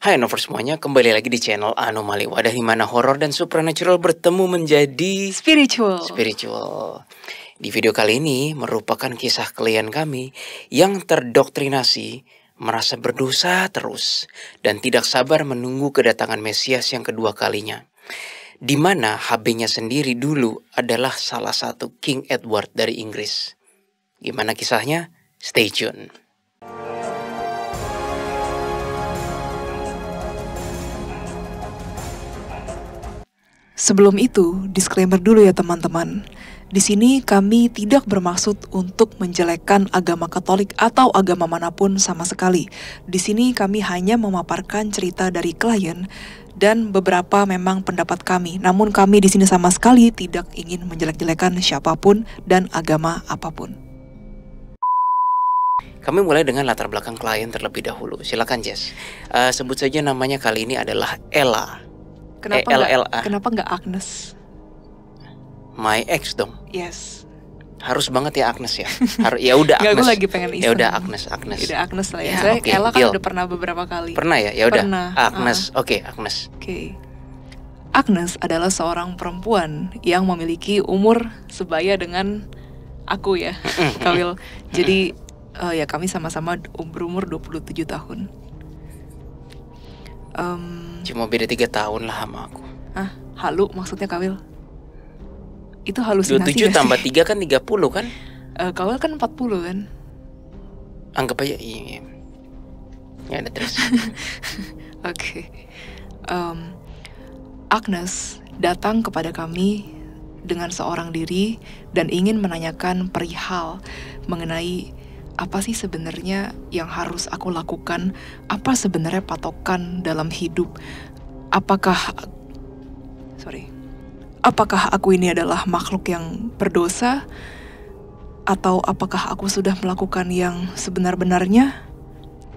Hai Nover semuanya, kembali lagi di channel Anomali, wadah di mana horor dan supernatural bertemu menjadi Spiritual. Di video kali ini merupakan kisah klien kami yang terdoktrinasi, merasa berdosa terus, dan tidak sabar menunggu kedatangan Mesias yang kedua kalinya. Di mana HB-nya sendiri dulu adalah salah satu King Edward dari Inggris. Gimana kisahnya? Stay tune. Sebelum itu, disclaimer dulu ya teman-teman. Di sini kami tidak bermaksud untuk menjelekkan agama Katolik atau agama manapun sama sekali. Di sini kami hanya memaparkan cerita dari klien dan beberapa memang pendapat kami. Namun kami di sini sama sekali tidak ingin menjelek-jelekan siapapun dan agama apapun. Kami mulai dengan latar belakang klien terlebih dahulu. Silakan Jess. Sebut saja namanya kali ini adalah Ella. Kenapa nggak Agnes? My ex dong. Yes. Harus banget ya Agnes ya. Ya udah Agnes. Gue lagi pengen iseng. Ya udah Agnes. Udah Agnes lah ya. Ya, Saya okay, Ella kan deal. udah pernah beberapa kali. Pernah ya? Ya udah. Pernah. Agnes. Oke, Agnes. Oke. Agnes adalah seorang perempuan yang memiliki umur sebaya dengan aku ya, Kawil. Jadi ya kami sama-sama berumur 27 tahun. Cuma beda 3 tahun lah sama aku. Halu maksudnya Kawil? Itu halusinasi 27 tambah 3 kan 30 kan? Kawil kan 40 kan? Anggap aja iya. Ya ada terus. Oke. Agnes datang kepada kami dengan seorang diri dan ingin menanyakan perihal mengenai apa sih sebenarnya yang harus aku lakukan, apa sebenarnya patokan dalam hidup, apakah aku ini adalah makhluk yang berdosa, atau apakah aku sudah melakukan yang sebenar-benarnya?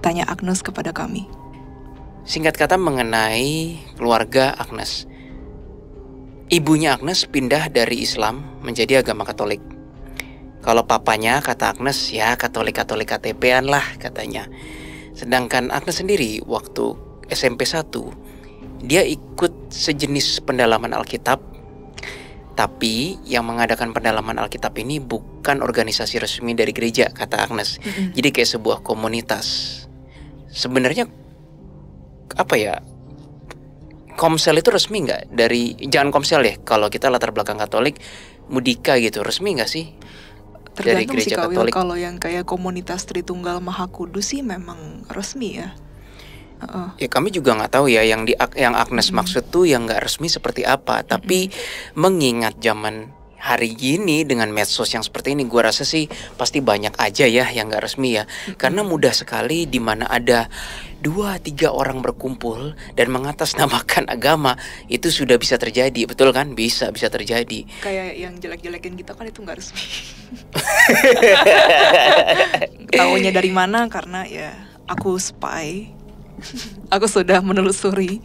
Tanya Agnes kepada kami. Singkat kata mengenai keluarga Agnes. Ibunya Agnes pindah dari Islam menjadi agama Katolik. Kalau papanya kata Agnes ya Katolik KTP-an lah katanya. Sedangkan Agnes sendiri waktu SMP 1 dia ikut sejenis pendalaman Alkitab. Tapi yang mengadakan pendalaman Alkitab ini bukan organisasi resmi dari gereja kata Agnes. Jadi kayak sebuah komunitas. Sebenarnya apa ya? Komsel itu resmi nggak dari jangan Komsel ya kalau kita latar belakang Katolik Mudika gitu resmi nggak sih? Dari Tergantung gereja sih Kawil, Katolik. kalau yang kayak komunitas Tritunggal Maha Kudus sih memang resmi ya. Ya kami juga nggak tahu ya yang Agnes maksud tuh yang nggak resmi seperti apa. Tapi mengingat zaman hari ini dengan medsos yang seperti ini, gua rasa sih pasti banyak aja ya yang nggak resmi ya. Karena mudah sekali di mana ada 2-3 orang berkumpul dan mengatasnamakan agama itu sudah bisa terjadi, betul kan? Bisa terjadi. Kayak yang jelek-jelekin kita kan itu nggak resmi. Taunya dari mana? Karena ya aku spy. Aku sudah menelusuri.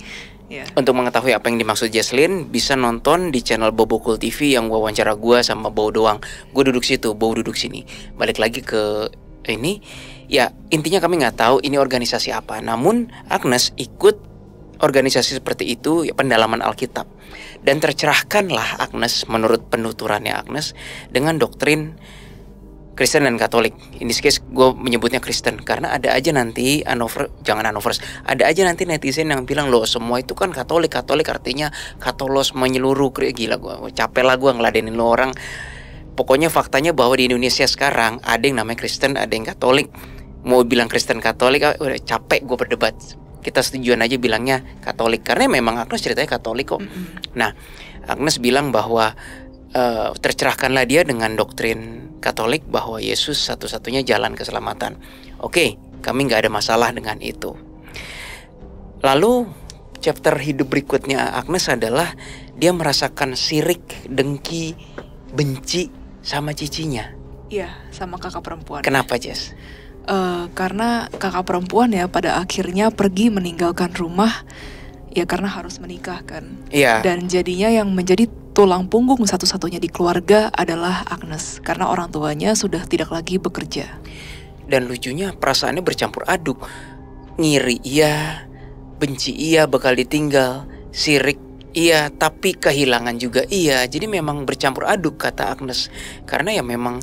Ya. Untuk mengetahui apa yang dimaksud Jesslyn, bisa nonton di channel Bobo Cool TV yang wawancara gue sama Bow doang. Gue duduk situ, Bow duduk sini. Balik lagi ke ini, ya intinya kami nggak tahu ini organisasi apa. Namun Agnes ikut organisasi seperti itu, ya, pendalaman Alkitab. Dan tercerahkanlah Agnes menurut penuturannya Agnes dengan doktrin Kristen dan Katolik. In this case gue menyebutnya Kristen karena ada aja nanti ada aja nanti netizen yang bilang loh semua itu kan Katolik artinya katolos menyeluruh. Gila gue capek lah gue ngeladenin lo orang. Pokoknya faktanya bahwa di Indonesia sekarang ada yang namanya Kristen, ada yang Katolik. Mau bilang Kristen Katolik udah capek gue berdebat. Kita setujuan aja bilangnya Katolik karena memang Agnes ceritanya Katolik kok. Nah Agnes bilang bahwa tercerahkanlah dia dengan doktrin Katolik bahwa Yesus satu-satunya jalan keselamatan. Oke, kami nggak ada masalah dengan itu. Lalu chapter hidup berikutnya Agnes adalah dia merasakan sirik, dengki, benci sama cicinya. Iya, sama kakak perempuan. Kenapa Jess? Karena kakak perempuan ya pada akhirnya pergi meninggalkan rumah. Ya karena harus menikah kan. Iya. Dan jadinya yang menjadi tulang punggung satu-satunya di keluarga adalah Agnes. Karena orang tuanya sudah tidak lagi bekerja. Dan lucunya perasaannya bercampur aduk. Ngiri iya, benci iya, bakal ditinggal, sirik iya, tapi kehilangan juga iya. Jadi memang bercampur aduk kata Agnes. Karena ya memang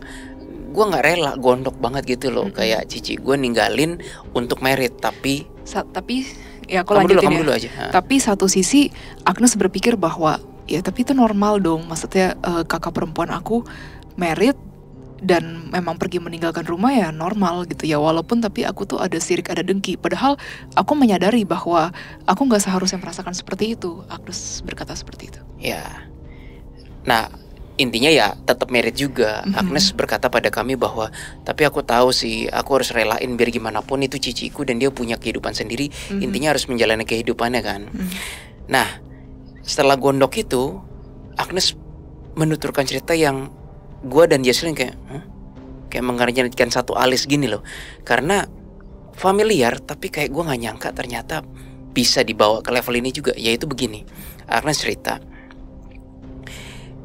gue nggak rela gondok banget gitu loh. Kayak cici gue ninggalin untuk merit, tapi Tapi ya aku kamu lanjutin kamu ya. dulu aja. Tapi satu sisi Agnes berpikir bahwa ya tapi itu normal dong. Maksudnya kakak perempuan aku married dan memang pergi meninggalkan rumah ya normal gitu ya. Walaupun tapi aku tuh ada sirik, ada dengki. Padahal aku menyadari bahwa aku nggak seharusnya merasakan seperti itu. Agnes berkata seperti itu. Ya, nah intinya ya tetap merit juga. Agnes berkata pada kami bahwa tapi aku tahu sih aku harus relain biar gimana pun itu ciciku dan dia punya kehidupan sendiri. Intinya harus menjalani kehidupannya kan. Nah setelah gondok itu Agnes menuturkan cerita yang gue dan Jesslyn kayak mengerjakan satu alis gini loh. Karena familiar tapi kayak gue gak nyangka ternyata bisa dibawa ke level ini juga. Yaitu begini, Agnes cerita,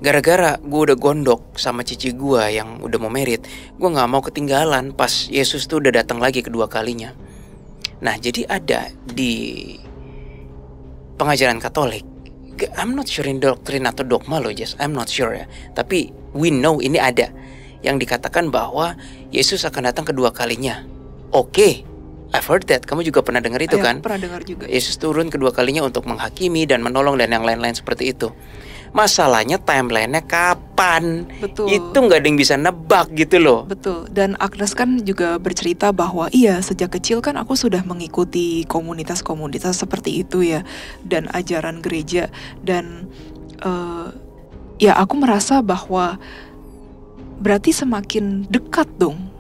gara-gara gue udah gondok sama cici gue yang udah mau merit, gue gak mau ketinggalan pas Yesus tuh udah datang lagi kedua kalinya. Nah jadi ada di pengajaran Katolik, I'm not sure in doktrin atau dogma loh, just I'm not sure ya. Tapi we know ini ada yang dikatakan bahwa Yesus akan datang kedua kalinya. Oke, I've heard that. Kamu juga pernah dengar itu kan? Pernah dengar juga. Yesus turun kedua kalinya untuk menghakimi dan menolong dan yang lain-lain seperti itu. Masalahnya timelinenya kapan? Betul. Itu nggak ada yang bisa nebak gitu loh. Betul. Dan Agnes kan juga bercerita bahwa iya sejak kecil kan aku sudah mengikuti komunitas-komunitas seperti itu ya, dan ajaran gereja. Dan ya aku merasa bahwa berarti semakin dekat dong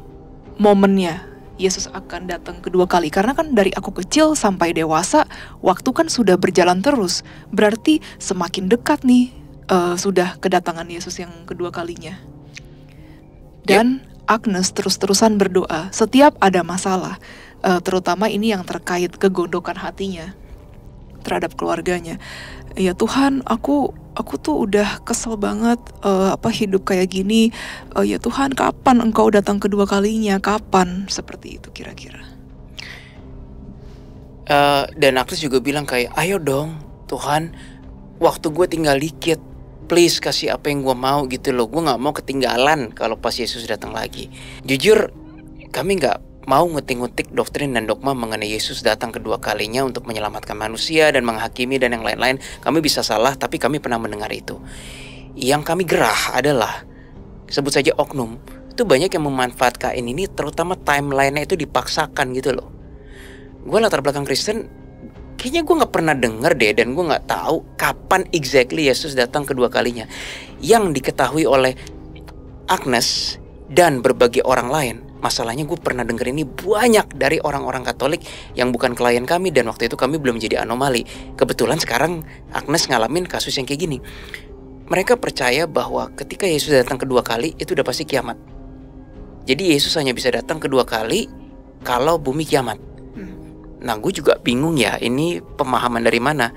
momennya Yesus akan datang kedua kali. Karena kan dari aku kecil sampai dewasa waktu kan sudah berjalan terus. Berarti semakin dekat nih sudah kedatangan Yesus yang kedua kalinya. Dan Agnes terus-terusan berdoa setiap ada masalah, terutama ini yang terkait kegondokan hatinya terhadap keluarganya. Ya Tuhan, aku tuh udah kesel banget hidup kayak gini. Ya Tuhan, kapan Engkau datang kedua kalinya? Kapan? Seperti itu kira-kira. Dan Agnes juga bilang kayak, ayo dong Tuhan, waktu gue tinggal dikit, please kasih apa yang gue mau gitu loh. Gue gak mau ketinggalan kalau pas Yesus datang lagi. Jujur kami gak mau ngutik-ngutik doktrin dan dogma mengenai Yesus datang kedua kalinya untuk menyelamatkan manusia dan menghakimi dan yang lain-lain. Kami bisa salah, tapi kami pernah mendengar itu. Yang kami gerah adalah, sebut saja oknum, itu banyak yang memanfaatkan ini, terutama timeline-nya itu dipaksakan gitu loh. Gue latar belakang Kristen, kayaknya gue gak pernah denger deh, dan gue gak tahu kapan exactly Yesus datang kedua kalinya. Yang diketahui oleh Agnes dan berbagai orang lain, masalahnya gue pernah denger ini banyak dari orang-orang Katolik yang bukan klien kami, dan waktu itu kami belum jadi anomali. Kebetulan sekarang Agnes ngalamin kasus yang kayak gini. Mereka percaya bahwa ketika Yesus datang kedua kali, itu udah pasti kiamat. Jadi Yesus hanya bisa datang kedua kali kalau bumi kiamat. Nah gue juga bingung ya, ini pemahaman dari mana.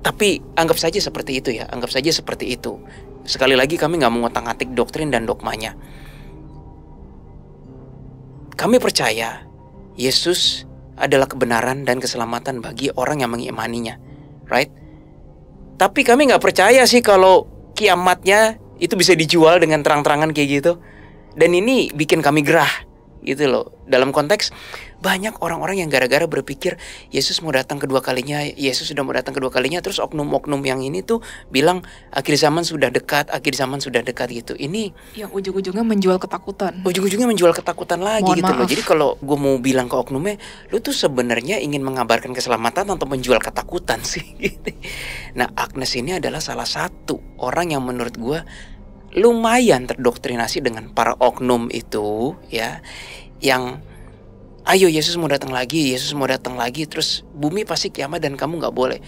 Tapi anggap saja seperti itu ya, anggap saja seperti itu. Sekali lagi kami gak mau ngotak-ngatik doktrin dan dogmanya. Kami percaya Yesus adalah kebenaran dan keselamatan bagi orang yang mengimaninya, right? Tapi kami gak percaya sih kalau kiamatnya itu bisa dijual dengan terang-terangan kayak gitu. Dan ini bikin kami gerah gitu loh. Dalam konteks banyak orang-orang yang gara-gara berpikir Yesus mau datang kedua kalinya, Yesus sudah mau datang kedua kalinya, terus oknum-oknum yang ini tuh bilang akhir zaman sudah dekat, akhir zaman sudah dekat gitu. Ini yang ujung-ujungnya menjual ketakutan. Ujung-ujungnya menjual ketakutan lagi. Mohon gitu maaf. loh. Jadi kalau gue mau bilang ke oknumnya, lu tuh sebenarnya ingin mengabarkan keselamatan atau menjual ketakutan sih gitu. Nah Agnes ini adalah salah satu orang yang menurut gue lumayan terdoktrinasi dengan para oknum itu ya, yang ayo Yesus mau datang lagi, Yesus mau datang lagi, terus bumi pasti kiamat dan kamu gak boleh.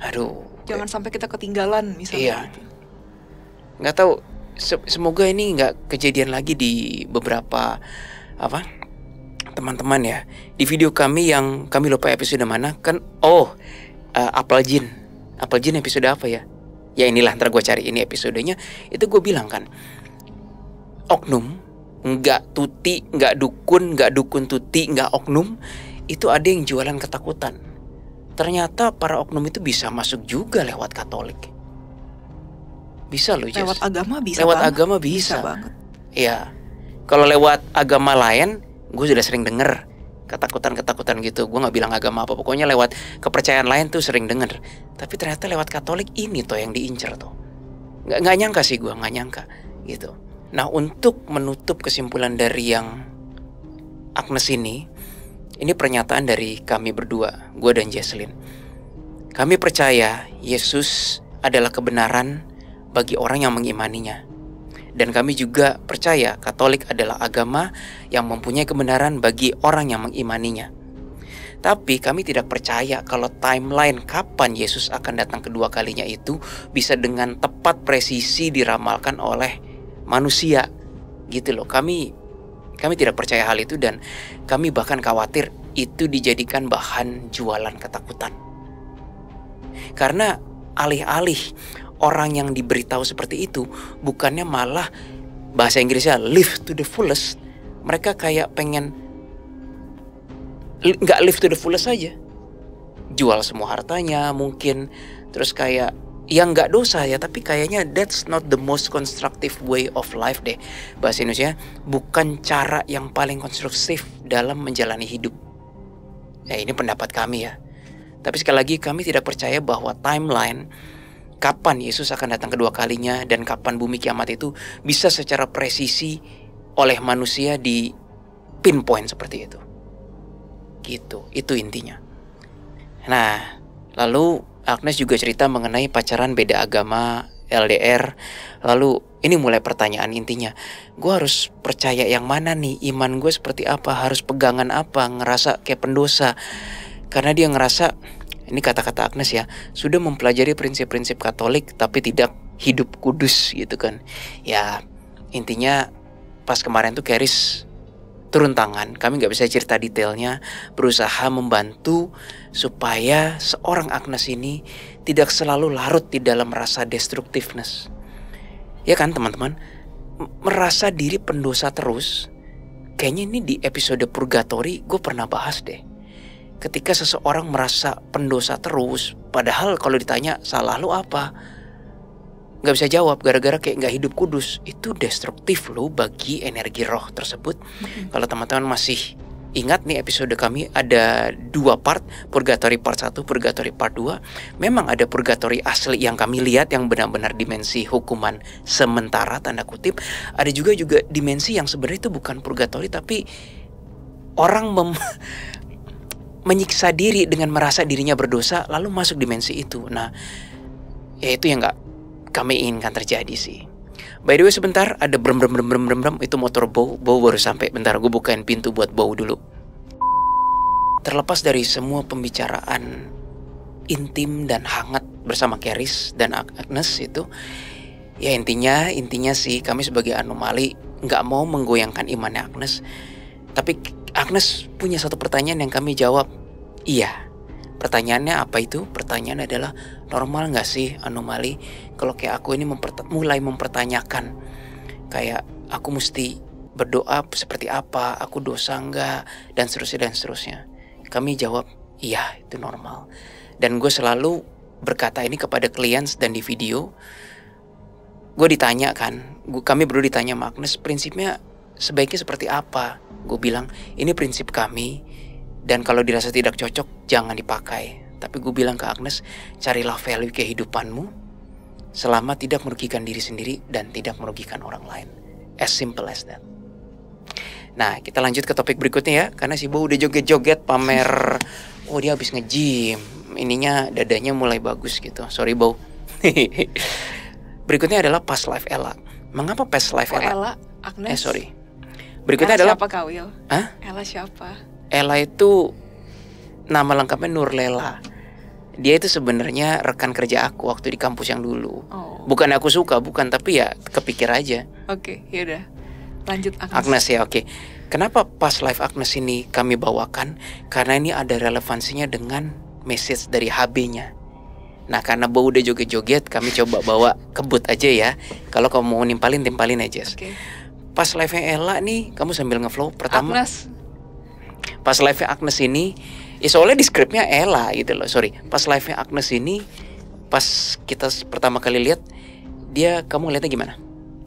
Aduh, jangan sampai kita ketinggalan misalnya. Iya. Gitu. Nggak tahu, semoga ini nggak kejadian lagi di beberapa teman-teman ya. Di video kami yang kami lupa episode mana kan, Apel Jin episode apa ya? Ya inilah, ntar gue cari ini episodenya. Itu gue bilang kan, oknum, nggak tuti, nggak dukun tuti, nggak oknum, itu ada yang jualan ketakutan. ternyata para oknum itu bisa masuk juga lewat Katolik. Bisa loh, Jess. Lewat agama bisa Lewat banget. agama bisa. banget. Ya, kalau lewat agama lain, gue sudah sering denger ketakutan gitu. Gue nggak bilang agama apa, pokoknya lewat kepercayaan lain tuh sering denger. Tapi ternyata lewat Katolik ini tuh yang diincer tuh. Nggak nyangka sih gue, nggak nyangka gitu. Nah, untuk menutup kesimpulan dari yang Agnes ini pernyataan dari kami berdua, gue dan Jesslyn. Kami percaya Yesus adalah kebenaran bagi orang yang mengimaninya. Dan kami juga percaya Katolik adalah agama yang mempunyai kebenaran bagi orang yang mengimaninya. Tapi kami tidak percaya kalau timeline kapan Yesus akan datang kedua kalinya itu bisa dengan tepat presisi diramalkan oleh manusia. Gitu loh. Kami tidak percaya hal itu, dan kami bahkan khawatir itu dijadikan bahan jualan ketakutan. Karena alih-alih orang yang diberitahu seperti itu, bukannya malah bahasa Inggrisnya live to the fullest, mereka kayak pengen nggak live to the fullest aja, jual semua hartanya mungkin, terus kayak yang nggak dosa ya, tapi kayaknya that's not the most constructive way of life deh. Bahasa Indonesia bukan cara yang paling konstruktif dalam menjalani hidup. Ya, ini pendapat kami ya. Tapi sekali lagi kami tidak percaya bahwa timeline kapan Yesus akan datang kedua kalinya dan kapan bumi kiamat itu bisa secara presisi oleh manusia di pinpoint seperti itu. Gitu, itu intinya. Nah, lalu Agnes juga cerita mengenai pacaran beda agama, LDR. Lalu ini mulai pertanyaan intinya, gue harus percaya yang mana nih? Iman gue seperti apa? Harus pegangan apa? Ngerasa kayak pendosa. Karena dia ngerasa, ini kata-kata Agnes ya, sudah mempelajari prinsip-prinsip Katolik tapi tidak hidup kudus gitu kan. Ya intinya pas kemarin tuh Keris turun tangan, kami gak bisa cerita detailnya, berusaha membantu supaya seorang Agnes ini tidak selalu larut di dalam rasa destructiveness. Ya kan teman-teman, merasa diri pendosa terus. Kayaknya ini di episode Purgatory gue pernah bahas deh. Ketika seseorang merasa pendosa terus, padahal kalau ditanya salah lu apa, gak bisa jawab gara-gara kayak gak hidup kudus. Itu destruktif loh bagi energi roh tersebut. Kalau teman-teman masih ingat nih, episode kami ada 2 part, Purgatory part 1, Purgatory part 2. Memang ada Purgatory asli yang kami lihat, yang benar-benar dimensi hukuman sementara tanda kutip. Ada juga dimensi yang sebenarnya itu bukan Purgatory, tapi orang menyiksa diri dengan merasa dirinya berdosa lalu masuk dimensi itu. Nah, ya itu yang gak kami inginkan terjadi sih. By the way sebentar, ada brem itu motor Bow baru sampai. Bentar, gue bukain pintu buat Bow dulu. Terlepas dari semua pembicaraan intim dan hangat bersama Keris dan Agnes itu, ya intinya sih kami sebagai anomali nggak mau menggoyangkan imannya Agnes. Tapi Agnes punya satu pertanyaan yang kami jawab, iya. Pertanyaannya apa itu? Pertanyaannya adalah, normal gak sih anomali kalau kayak aku ini mulai mempertanyakan, kayak aku mesti berdoa seperti apa, aku dosa enggak, dan seterusnya. Kami jawab, iya itu normal. Dan gue selalu berkata ini kepada klien dan di video. Gue ditanya kan, kami berdua ditanya sama Agnes, prinsipnya sebaiknya seperti apa? Gue bilang, ini prinsip kami, dan kalau dirasa tidak cocok, jangan dipakai. Tapi gue bilang ke Agnes, carilah value kehidupanmu selama tidak merugikan diri sendiri dan tidak merugikan orang lain. As simple as that. Nah, kita lanjut ke topik berikutnya ya. Karena si Bo udah joget-joget pamer. Oh, dia habis nge-gym. Ininya dadanya mulai bagus gitu. Sorry Bo. Berikutnya adalah past life Ella. Mengapa past life Ella? Ella, Agnes. Sorry. Berikutnya adalah siapa kau, Will? Hah? Ella siapa? Ella itu nama lengkapnya Nurlela. Dia itu sebenarnya rekan kerja aku waktu di kampus yang dulu. Bukan aku suka, bukan, tapi ya kepikir aja. Oke, yaudah. Lanjut Agnes. Agnes ya, oke. Kenapa past life Agnes ini kami bawakan? Karena ini ada relevansinya dengan message dari HB-nya. Nah, karena Bo udah joget-joget, kami coba bawa kebut aja ya. Kalau kamu mau timpalin aja. Oke. Past life-nya Ella nih, kamu sambil ngeflow. Pertama, Agnes. past life-nya Agnes ini Ya soalnya di skripnya Ella gitu loh. Sorry, pas live-nya Agnes ini, pas kita pertama kali lihat dia, kamu ngeliatnya gimana?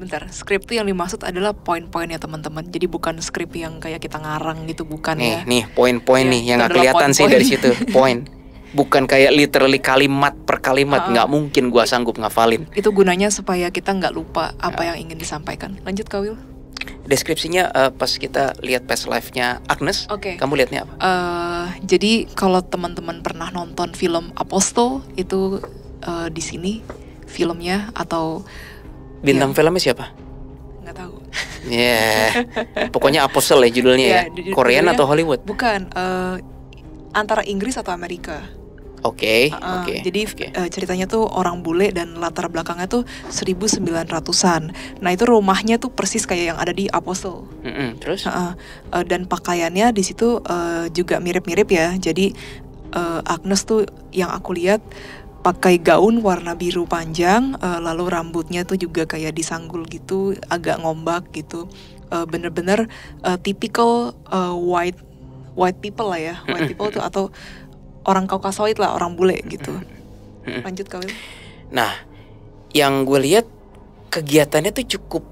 Bentar, skrip tuh yang dimaksud adalah poin-poinnya teman-teman. Jadi bukan skrip yang kayak kita ngarang gitu, bukan Nih, ya. nih poin-poin Iya, nih yang itu nggak adalah kelihatan sih poin-poin. dari situ. Poin. Bukan kayak literally kalimat per kalimat, nggak mungkin gua sanggup ngafalin. Itu gunanya supaya kita nggak lupa apa yang ingin disampaikan. Lanjut Kak Will. Deskripsinya pas kita lihat pas live-nya Agnes, Oke. kamu lihatnya apa? Jadi kalau teman-teman pernah nonton film Apostle itu di sini filmnya atau Bintang filmnya siapa? nggak tahu. Ya, pokoknya Apostle ya judulnya ya. Korean judulnya atau Hollywood? Bukan, antara Inggris atau Amerika. Oke. Jadi ceritanya tuh orang bule dan latar belakangnya tuh 1900-an. Nah itu rumahnya tuh persis kayak yang ada di Apostle. Terus? Dan pakaiannya di situ juga mirip-mirip ya. Jadi Agnes tuh yang aku lihat pakai gaun warna biru panjang, lalu rambutnya tuh juga kayak disanggul gitu, agak ngombak gitu. Bener-bener typical white people lah ya, white people tuh atau orang Kaukasoid lah, orang bule gitu. Lanjut Kak Will. Nah, yang gue lihat kegiatannya tuh cukup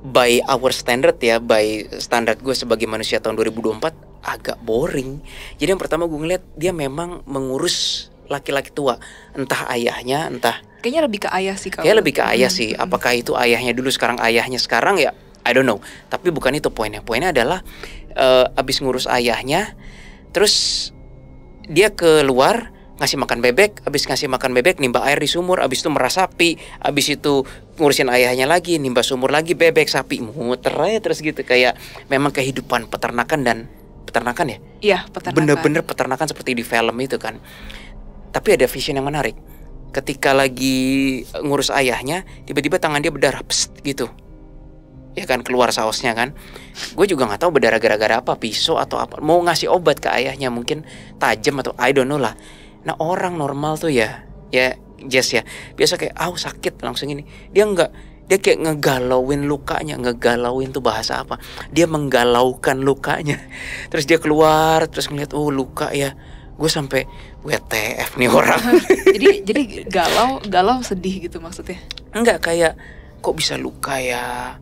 by our standard ya, by standar gue sebagai manusia tahun 2024 agak boring. Jadi yang pertama gue ngeliat dia memang mengurus laki-laki tua, entah ayahnya, entah kayaknya lebih ke ayah sih Kak. Kayaknya lebih ke ayah sih. Apakah itu ayahnya dulu sekarang ayahnya sekarang ya? I don't know. Tapi bukan itu poinnya. Poinnya adalah abis ngurus ayahnya, terus dia keluar ngasih makan bebek, abis ngasih makan bebek nimba air di sumur, abis itu merah sapi, abis itu ngurusin ayahnya lagi, nimba sumur lagi, bebek, sapi, muter aja terus gitu. Kayak memang kehidupan peternakan ya? Iya, peternakan. Bener-bener peternakan seperti di film itu kan. Tapi ada vision yang menarik. Ketika lagi ngurus ayahnya, tiba-tiba tangan dia berdarah, pst, gitu. Ya kan, keluar sausnya kan. Gue juga nggak tahu berdarah gara-gara apa, pisau atau apa. Mau ngasih obat ke ayahnya, mungkin tajam atau I don't know lah. Nah orang normal tuh ya Jess ya, biasa kayak sakit langsung ini. Dia enggak, dia kayak ngegalauin lukanya. Ngegalauin tuh bahasa apa? Dia menggalaukan lukanya. Terus dia keluar, terus ngeliat luka ya. Gue sampai WTF nih orang. jadi galau sedih gitu maksudnya. Enggak, kayak kok bisa luka ya.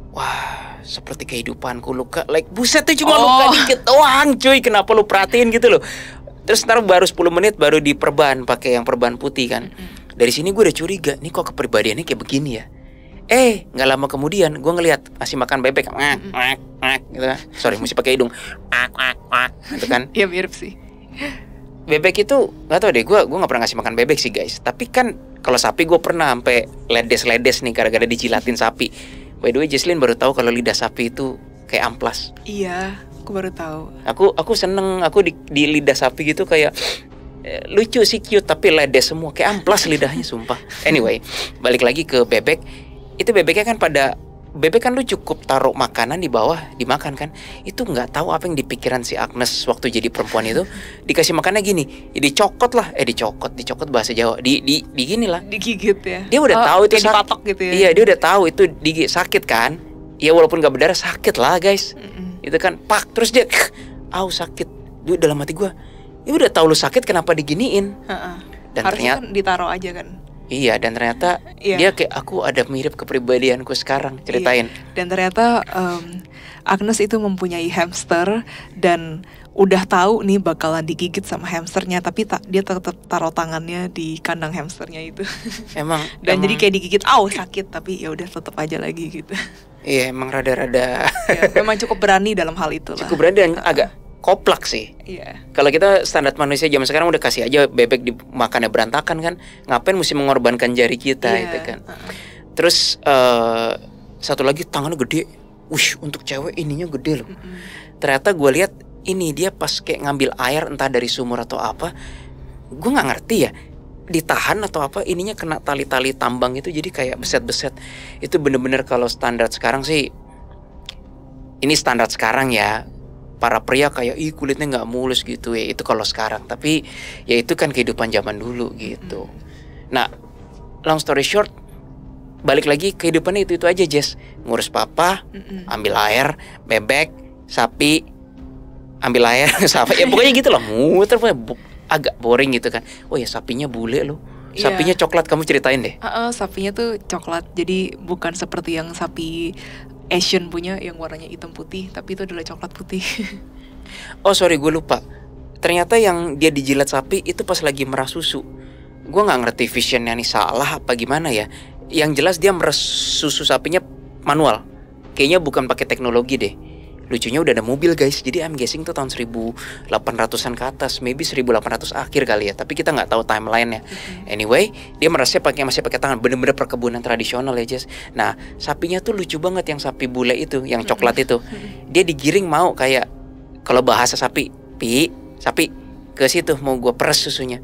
Wah, seperti kehidupanku luka. Like buset tuh cuma luka dikit doang cuy. Kenapa lu perhatiin gitu loh. Terus ntar baru 10 menit baru diperban pakai yang perban putih kan. Dari sini gue udah curiga, nih kok kepribadiannya kayak begini ya. Nggak lama kemudian gue ngeliat masih makan bebek, gitu kan. Sorry, mesti pakai hidung, gitu kan. Iya mirip sih. Bebek itu nggak tahu deh, gue nggak pernah ngasih makan bebek sih guys. Tapi kan kalau sapi gue pernah sampai ledes nih gara-gara dijilatin sapi. By the way, Jesslyn baru tahu kalau lidah sapi itu kayak amplas. Iya, aku baru tahu. Aku seneng, aku di lidah sapi gitu kayak lucu sih, cute, tapi ledes semua kayak amplas lidahnya sumpah. Anyway, balik lagi ke bebek. Itu bebeknya kan bebek kan lu cukup taruh makanan di bawah dimakan kan. Itu nggak tahu apa yang dipikiran si Agnes waktu jadi perempuan itu. Dikasih makannya gini, dicokot lah, dicokot bahasa Jawa, di gini lah, digigit ya. Dia udah tahu itu sakit, dipatok gitu ya. Iya, dia udah tahu itu sakit kan. Ya walaupun nggak berdarah sakit lah guys. Itu kan pak, terus dia sakit. Dia dalam hati gue, ya udah tahu lu sakit kenapa diginiin. Dan harusnya ternyata kan ditaruh aja kan. Iya, dan ternyata dia kayak aku ada mirip kepribadianku sekarang. Ceritain. Iya. Dan ternyata Agnes itu mempunyai hamster dan udah tahu nih bakalan digigit sama hamsternya, tapi dia tetap taruh tangannya di kandang hamsternya itu. Emang. Jadi kayak digigit, sakit, tapi ya udah tetap aja lagi gitu. Iya, emang rada-rada. Ya, memang cukup berani dalam hal itu lah. Cukup berani dan agak koplak sih. Iya. Kalau kita standar manusia zaman sekarang udah kasih aja bebek dimakannya berantakan kan. Ngapain mesti mengorbankan jari kita itu kan. Terus satu lagi tangannya gede. Untuk cewek ininya gede loh. Ternyata gue lihat ini dia pas kayak ngambil air entah dari sumur atau apa. Gue nggak ngerti ya. Ditahan atau apa, ininya kena tali-tali tambang itu jadi kayak beset-beset. Itu bener-bener kalau standar sekarang sih. Ini standar sekarang ya. Para pria kayak kulitnya nggak mulus gitu ya, itu kalau sekarang. Tapi ya itu kan kehidupan zaman dulu gitu. Nah, long story short, balik lagi kehidupannya itu aja Jess. Ngurus papa, ambil air, bebek, sapi, ambil air sapi ya pokoknya gitu lah, muter agak boring gitu kan. Oh ya sapinya bule loh. Sapinya coklat, kamu ceritain deh. Sapinya tuh coklat, jadi bukan seperti yang sapi Asian punya yang warnanya hitam putih, tapi itu adalah coklat putih. Oh sorry, gue lupa. Ternyata yang dia dijilat sapi itu pas lagi merah susu. Gue nggak ngerti visionnya nih salah apa gimana ya. Yang jelas dia meres susu sapinya manual. Kayaknya bukan pakai teknologi deh. Lucunya udah ada mobil guys. Jadi I'm guessing tuh tahun 1800-an ke atas, maybe 1800 akhir kali ya. Tapi kita nggak tahu timelinenya. Anyway, dia merasnya masih pakai tangan. Bener-bener perkebunan tradisional ya Jess. Nah sapinya tuh lucu banget yang sapi bule itu, yang coklat itu. Dia digiring mau kayak, kalau bahasa sapi, sapi ke situ mau gue peres susunya.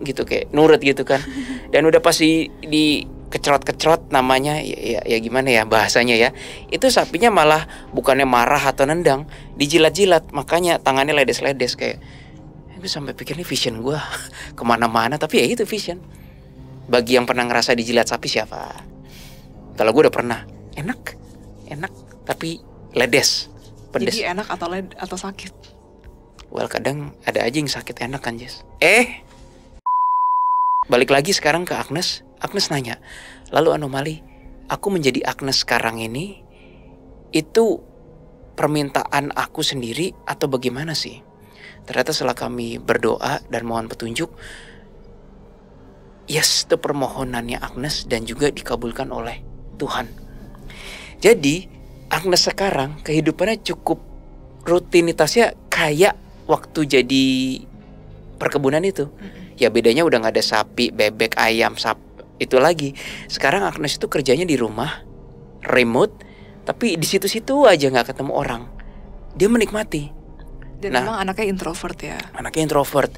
Gitu kayak nurut gitu kan. Dan udah pasti di kecrot namanya ya gimana ya bahasanya ya. Itu sapinya malah bukannya marah atau nendang, dijilat-jilat, makanya tangannya ledes-ledes kayak. Gue sampai pikir nih vision gue kemana-mana, tapi ya itu vision. Bagi yang pernah ngerasa dijilat sapi siapa? Kalau gue udah pernah, enak tapi ledes, pedes. Jadi enak atau sakit? Well kadang ada aja yang sakit enak kan Jess. Balik lagi sekarang ke Agnes. Agnes nanya, lalu anomali, aku menjadi Agnes sekarang ini itu permintaan aku sendiri atau bagaimana sih? Ternyata setelah kami berdoa dan mohon petunjuk, yes, itu permohonannya Agnes dan juga dikabulkan oleh Tuhan. Jadi Agnes sekarang kehidupannya cukup rutinitasnya kayak waktu jadi perkebunan itu. Ya bedanya udah gak ada sapi, bebek, ayam, itu lagi. Sekarang Agnes itu kerjanya di rumah, remote, tapi di situ-situ aja gak ketemu orang. Dia menikmati. Dan memang anaknya introvert ya. Anaknya introvert.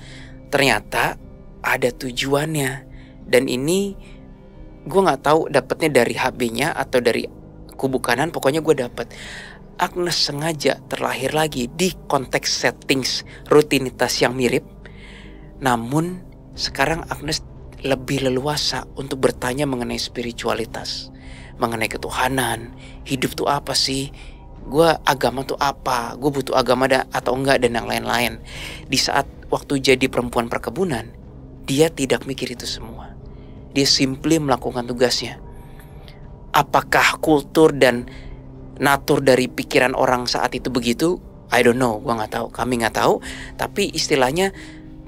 Ternyata ada tujuannya. Dan ini gue gak tahu dapetnya dari HB-nya atau dari kubu kanan. Pokoknya gue dapet. Agnes sengaja terlahir lagi di konteks settings rutinitas yang mirip. Namun sekarang Agnes lebih leluasa untuk bertanya mengenai spiritualitas, mengenai ketuhanan, hidup tuh apa sih, gue agama tuh apa, gue butuh agama atau enggak, dan yang lain-lain. Di saat waktu jadi perempuan perkebunan, dia tidak mikir itu semua. Dia simply melakukan tugasnya. Apakah kultur dan natur dari pikiran orang saat itu begitu? I don't know, gue gak tahu, kami gak tahu. Tapi istilahnya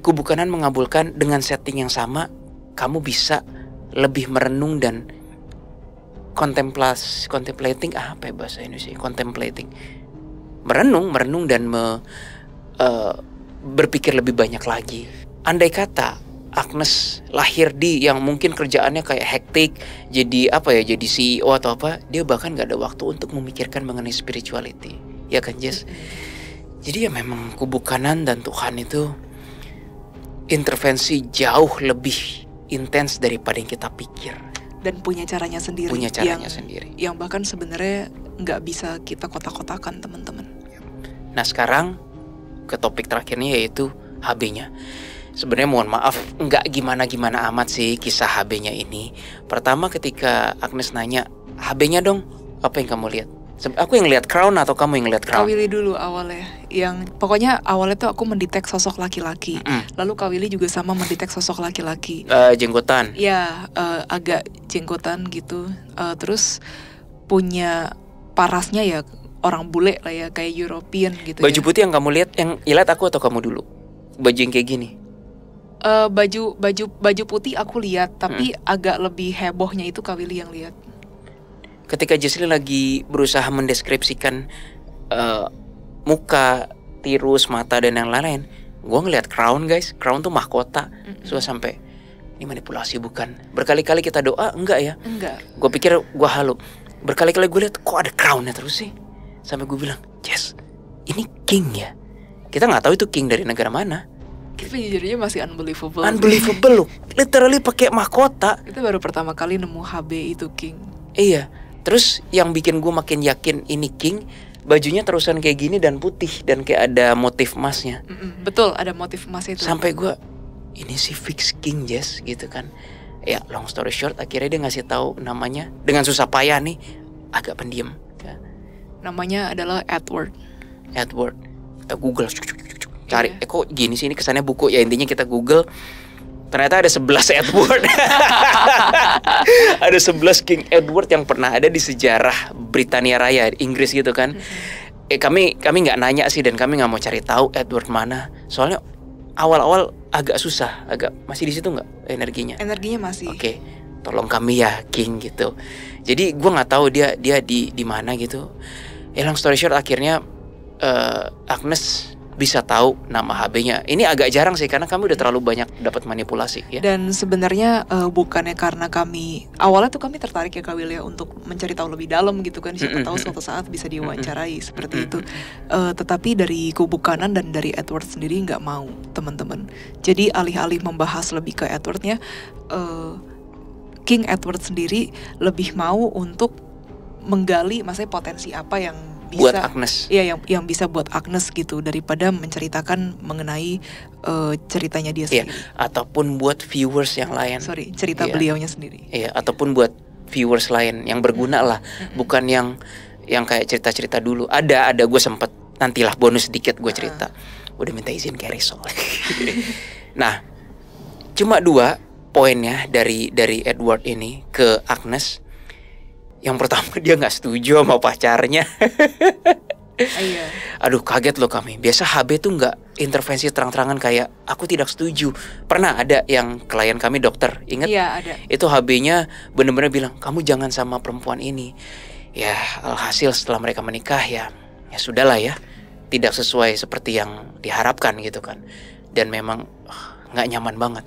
kubu kanan mengabulkan dengan setting yang sama. Kamu bisa lebih merenung dan contemplating apa ya bahasa Indonesia? Contemplating, merenung dan berpikir lebih banyak lagi. Andai kata Agnes lahir di yang mungkin kerjaannya kayak hektik, jadi jadi CEO atau apa, dia bahkan gak ada waktu untuk memikirkan mengenai spirituality, ya kan Jess? Jadi ya memang kubu kanan dan Tuhan itu intervensi jauh lebih intens daripada yang kita pikir. Dan punya caranya sendiri. Yang bahkan sebenarnya nggak bisa kita kotak-kotakan teman-teman. Nah sekarang ke topik terakhirnya yaitu HB-nya. Sebenarnya mohon maaf nggak gimana-gimana amat sih kisah HB-nya ini. Pertama ketika Agnes nanya, HB-nya dong, apa yang kamu lihat? Aku yang lihat crown atau kamu yang lihat crown? Kak Willy dulu awalnya. Pokoknya awalnya tuh aku mendetek sosok laki-laki. Lalu Kak Willy juga sama mendetek sosok laki-laki. Jenggotan. Ya, agak jenggotan gitu. Terus punya parasnya ya orang bule lah ya, kayak European gitu. Baju putih yang kamu lihat, yang lihat aku atau kamu dulu? Baju yang kayak gini. Baju putih aku lihat, tapi agak lebih hebohnya itu Kak Willy yang lihat. Ketika Jesslyn lagi berusaha mendeskripsikan muka, tirus, mata dan yang lain-lain, gue ngeliat crown guys. Crown tuh mahkota. So sampai ini manipulasi bukan? Berkali-kali kita doa enggak ya? Enggak. Gue pikir gue halu. Berkali-kali gue lihat kok ada crownnya terus sih. Sampai gue bilang, Jess, ini king ya? Kita nggak tahu itu king dari negara mana. Tapi jujurnya masih unbelievable. Unbelievable loh. Literally pakai mahkota. Itu baru pertama kali nemu HB itu king. Iya. Terus yang bikin gue makin yakin ini king, bajunya terusan kayak gini dan putih dan kayak ada motif emasnya. Betul, ada motif emas itu. Sampai gue, ini sih fix king Jess gitu kan. Ya long story short, akhirnya dia ngasih tahu namanya dengan susah payah nih, agak pendiam ya. Namanya adalah Edward. Kita Google, cari, kok gini sih ini kesannya buku. Ya intinya kita Google, ternyata ada 11 Edward. Ada 11 King Edward yang pernah ada di sejarah Britania Raya, Inggris gitu kan. Kami nggak nanya sih, dan kami nggak mau cari tahu Edward mana. Soalnya awal-awal agak susah, masih di situ nggak energinya? Energinya masih. Oke, tolong kami ya King gitu. Jadi gue nggak tahu dia di mana gitu. Long story short, akhirnya Agnes bisa tahu nama HB-nya. Ini agak jarang sih karena kami udah terlalu banyak dapat manipulasi ya. Dan sebenarnya bukannya karena awalnya tuh kami tertarik ya Kak Will ya untuk mencari tahu lebih dalam gitu kan, siapa tahu suatu saat bisa diwawancarai seperti itu. Tetapi dari kubu kanan dan dari Edward sendiri nggak mau, teman-teman. Jadi alih-alih membahas lebih ke Edwardnya, King Edward sendiri lebih mau untuk menggali maksudnya potensi apa yang bisa buat Agnes. Iya, yang bisa buat Agnes gitu, daripada menceritakan mengenai ceritanya dia sendiri. Ataupun buat viewers yang lain. Cerita beliaunya sendiri. Iya, ataupun buat viewers lain yang berguna lah, bukan yang kayak cerita-cerita dulu. Ada gue sempet, nantilah bonus sedikit gue cerita. Udah minta izin Carrie soalnya. Nah, cuma 2 poinnya dari Edward ini ke Agnes. Yang pertama, dia nggak setuju sama pacarnya. Aduh, kaget loh kami. Biasa HB tuh nggak intervensi terang-terangan kayak aku tidak setuju. Pernah ada yang klien kami dokter, ingat? Iya, ada. Itu HB-nya bener-bener bilang kamu jangan sama perempuan ini. Ya alhasil setelah mereka menikah ya sudahlah ya, tidak sesuai seperti yang diharapkan gitu kan. Dan memang nggak nyaman banget.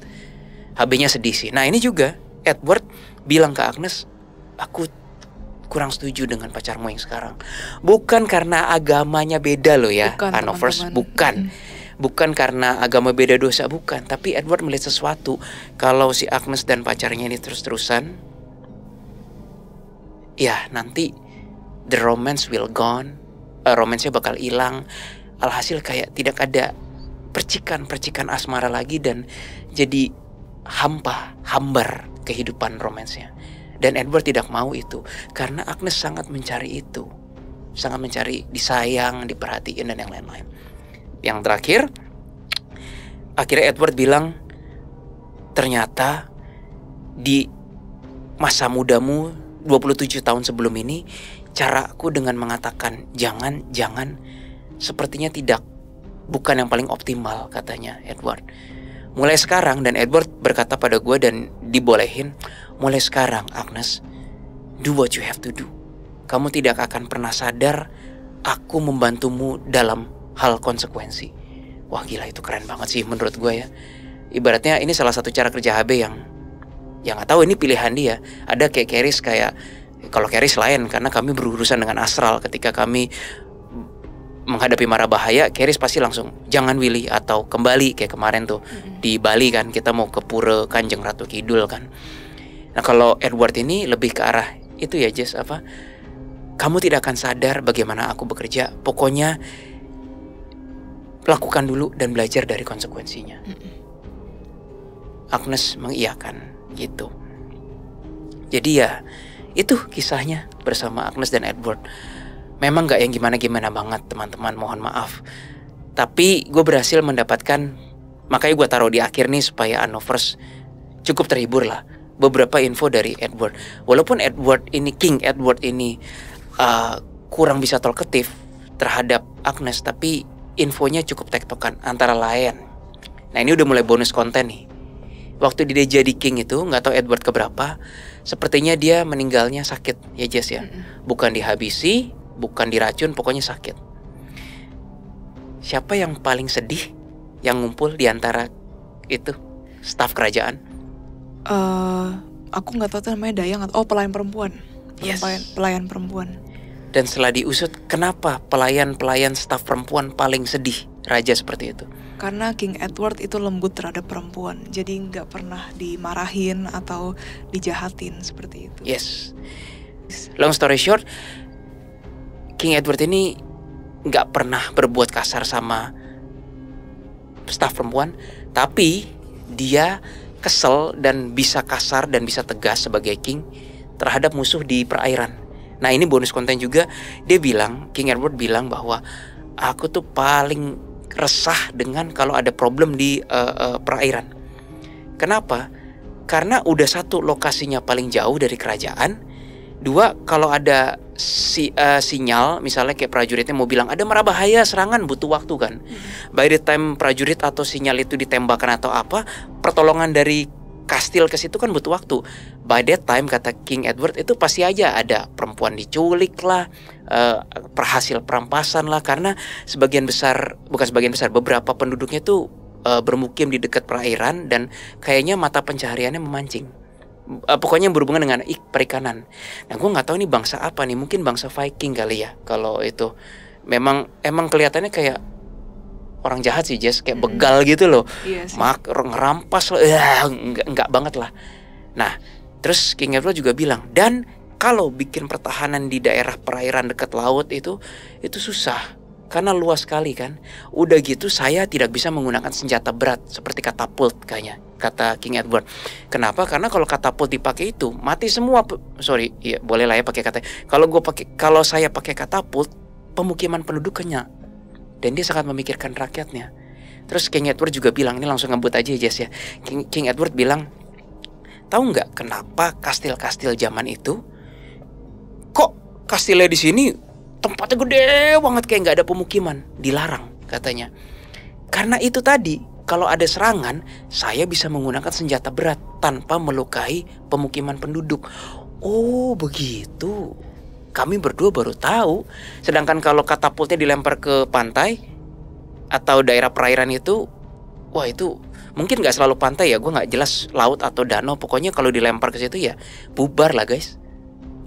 HB-nya sedih sih. Nah ini juga Edward bilang ke Agnes, aku kurang setuju dengan pacarmu yang sekarang. Bukan karena agamanya beda loh ya, Hanovers, bukan. Bukan karena agama beda dosa, bukan. Tapi Edward melihat sesuatu. Kalau si Agnes dan pacarnya ini terus-terusan, ya nanti the romance will gone. Romance-nya bakal hilang. Alhasil kayak tidak ada percikan-percikan asmara lagi, dan jadi hambar kehidupan romance-nya. Dan Edward tidak mau itu, karena Agnes sangat mencari itu. Sangat mencari disayang, diperhatiin, dan yang lain-lain. Yang terakhir, akhirnya Edward bilang, ternyata di masa mudamu 27 tahun sebelum ini, caraku dengan mengatakan jangan, sepertinya bukan yang paling optimal, katanya Edward. Mulai sekarang, dan Edward berkata pada gue dan dibolehin, mulai sekarang Agnes, do what you have to do. Kamu tidak akan pernah sadar aku membantumu dalam hal konsekuensi. Wah gila, itu keren banget sih menurut gue ya. Ibaratnya ini salah satu cara kerja HB yang gak tahu ini pilihan dia. Ada kayak Caris, kalau Caris lain karena kami berurusan dengan astral. Ketika kami menghadapi mara bahaya, Caris pasti langsung jangan Willy, atau kembali kayak kemarin tuh di Bali kan, kita mau ke Pura Kanjeng Ratu Kidul kan. Nah kalau Edward ini lebih ke arah itu ya Jess, kamu tidak akan sadar bagaimana aku bekerja. Pokoknya lakukan dulu dan belajar dari konsekuensinya. Agnes mengiyakan gitu. Jadi ya itu kisahnya bersama Agnes dan Edward. Memang gak yang gimana-gimana banget teman-teman, mohon maaf. Tapi gue berhasil mendapatkan, makanya gue taruh di akhir nih supaya Hanovers cukup terhibur lah, beberapa info dari Edward. Walaupun King Edward ini kurang bisa talkative terhadap Agnes, tapi infonya cukup tektokan. Antara lain, nah ini udah mulai bonus konten nih. Waktu dia jadi King itu, gak tahu Edward keberapa, sepertinya dia meninggalnya sakit ya Jess ya. Bukan dihabisi, bukan diracun, pokoknya sakit. Siapa yang paling sedih yang ngumpul di antara itu staf kerajaan? Aku nggak tahu tuh namanya Dayang atau pelayan perempuan. Pelayan perempuan. Dan setelah diusut, kenapa pelayan staf perempuan paling sedih raja seperti itu? Karena King Edward itu lembut terhadap perempuan, jadi nggak pernah dimarahin atau dijahatin seperti itu. Yes. Long story short, King Edward ini nggak pernah berbuat kasar sama staf perempuan, tapi dia kesel dan bisa kasar dan bisa tegas sebagai king terhadap musuh di perairan. Nah ini bonus konten juga, King Edward bilang bahwa aku tuh paling resah dengan kalau ada problem di perairan. Kenapa? Karena udah satu, lokasinya paling jauh dari kerajaan. Dua, kalau ada sinyal, misalnya kayak prajuritnya mau bilang ada mara bahaya, serangan, butuh waktu kan. By the time prajurit atau sinyal itu ditembakkan atau apa, pertolongan dari kastil ke situ kan butuh waktu. By that time, kata King Edward, itu pasti aja ada perempuan diculik lah, hasil perampasan lah, karena beberapa penduduknya tuh bermukim di dekat perairan dan kayaknya mata pencahariannya memancing. Pokoknya yang berhubungan dengan perikanan. Nah, gue nggak tahu ini bangsa apa nih, mungkin bangsa Viking kali ya. Kalau itu emang kelihatannya kayak orang jahat sih, Jess, kayak begal gitu loh. Iya sih. Ngerampas loh, enggak banget lah. Nah, terus King Edward juga bilang, dan kalau bikin pertahanan di daerah perairan dekat laut itu susah. Karena luas sekali kan. Udah gitu saya tidak bisa menggunakan senjata berat seperti katapult kayaknya, kata King Edward. Kenapa? Karena kalau katapult dipakai itu mati semua. Iya boleh lah ya pakai kata. Kalau saya pakai katapult, pemukiman penduduk kenyang. Dan dia sangat memikirkan rakyatnya. Terus King Edward juga bilang, ini langsung ngebut aja Jess ya. King Edward bilang, tahu nggak kenapa kastil-kastil zaman itu kok kastilnya di sini tempatnya gede banget kayak nggak ada pemukiman, dilarang katanya. Karena itu tadi, kalau ada serangan, saya bisa menggunakan senjata berat tanpa melukai pemukiman penduduk. Oh begitu, kami berdua baru tahu. Sedangkan kalau katapultnya dilempar ke pantai atau daerah perairan itu, wah itu mungkin nggak selalu pantai ya, gue nggak jelas laut atau danau. Pokoknya kalau dilempar ke situ ya bubar lah guys,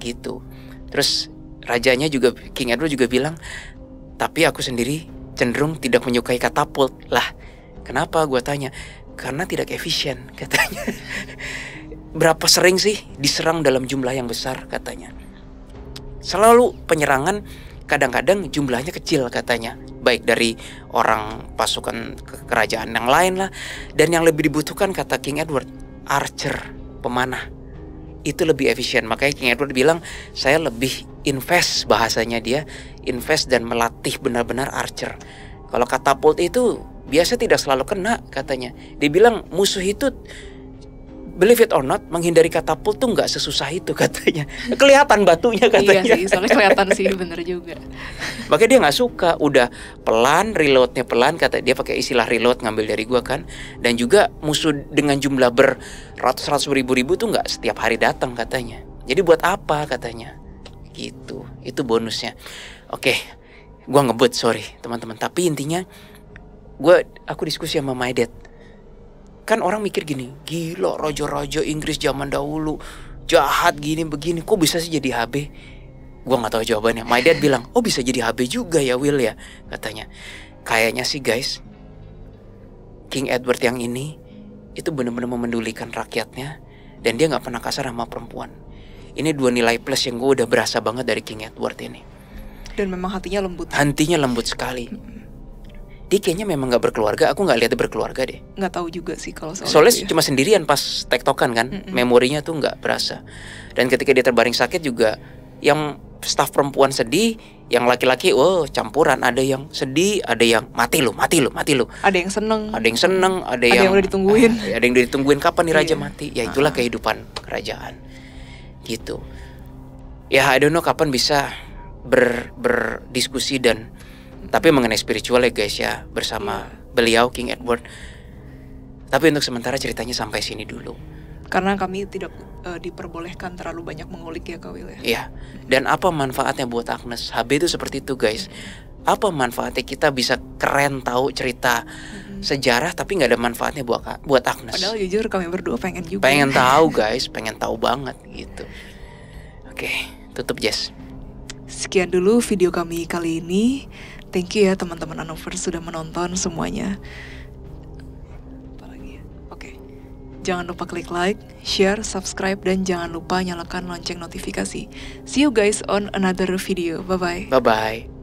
gitu. Terus rajanya juga, King Edward juga bilang, tapi aku sendiri cenderung tidak menyukai katapult. Lah, kenapa gue tanya? Karena tidak efisien katanya. Berapa sering sih diserang dalam jumlah yang besar katanya. Selalu penyerangan kadang-kadang jumlahnya kecil katanya. Baik dari orang pasukan kerajaan yang lain lah. Dan yang lebih dibutuhkan kata King Edward, archer, pemanah. Itu lebih efisien. Makanya King Edward bilang, saya lebih invest, bahasanya dia, invest dan melatih benar-benar archer. Kalau katapult itu biasa tidak selalu kena katanya. Dia bilang musuh itu, believe it or not, menghindari katapult tuh nggak sesusah itu katanya. Kelihatan batunya katanya. Iya sih, soalnya kelihatan sih, bener juga. Makanya dia nggak suka. Udah pelan, reloadnya pelan, kata dia, pakai istilah reload ngambil dari gua kan. Dan juga musuh dengan jumlah beratus-ratus ribu tuh nggak setiap hari datang katanya. Jadi buat apa katanya? Gitu. Itu bonusnya. Oke, gua ngebut, sorry teman-teman. Tapi intinya, aku diskusi sama my dad. Kan orang mikir gini, gila raja-raja Inggris zaman dahulu jahat gini begini, kok bisa sih jadi HB? Gua nggak tahu jawabannya. My dad bilang, oh bisa jadi HB juga ya Will ya, katanya. Kayaknya sih guys, King Edward yang ini itu benar-benar memendulikan rakyatnya, dan dia nggak pernah kasar sama perempuan. Ini dua nilai plus yang gue udah berasa banget dari King Edward ini. Dan memang hatinya lembut. Hatinya lembut sekali. Dia kayaknya memang gak berkeluarga. Aku gak lihat dia berkeluarga deh. Nggak tahu juga sih kalau soalnya itu ya. Cuma sendirian pas tektokan kan. Memorinya tuh gak berasa. Dan ketika dia terbaring sakit juga, yang staf perempuan sedih, yang laki-laki campuran. Ada yang sedih, ada yang mati lu. Ada yang seneng, ada yang udah ditungguin. Ada yang udah ditungguin, kapan nih raja Iya. mati. Ya itulah kehidupan kerajaan gitu. Ya I don't know kapan bisa berdiskusi dan tapi mengenai spiritual ya guys ya, bersama beliau King Edward. Tapi untuk sementara ceritanya sampai sini dulu. Karena kami tidak diperbolehkan terlalu banyak mengulik ya Kak Will ya. Iya. Dan apa manfaatnya buat Agnes? HB itu seperti itu guys. Apa manfaatnya kita bisa keren tahu cerita sejarah tapi nggak ada manfaatnya buat Agnes? Padahal jujur kami berdua pengen juga. Pengen tahu guys, pengen tahu banget gitu. Oke, tutup Jess. Sekian dulu video kami kali ini. Thank you ya teman-teman Anovers sudah menonton semuanya. Apalagi ya? Oke. Jangan lupa klik like, share, subscribe, dan jangan lupa nyalakan lonceng notifikasi. See you guys on another video. Bye-bye. Bye-bye.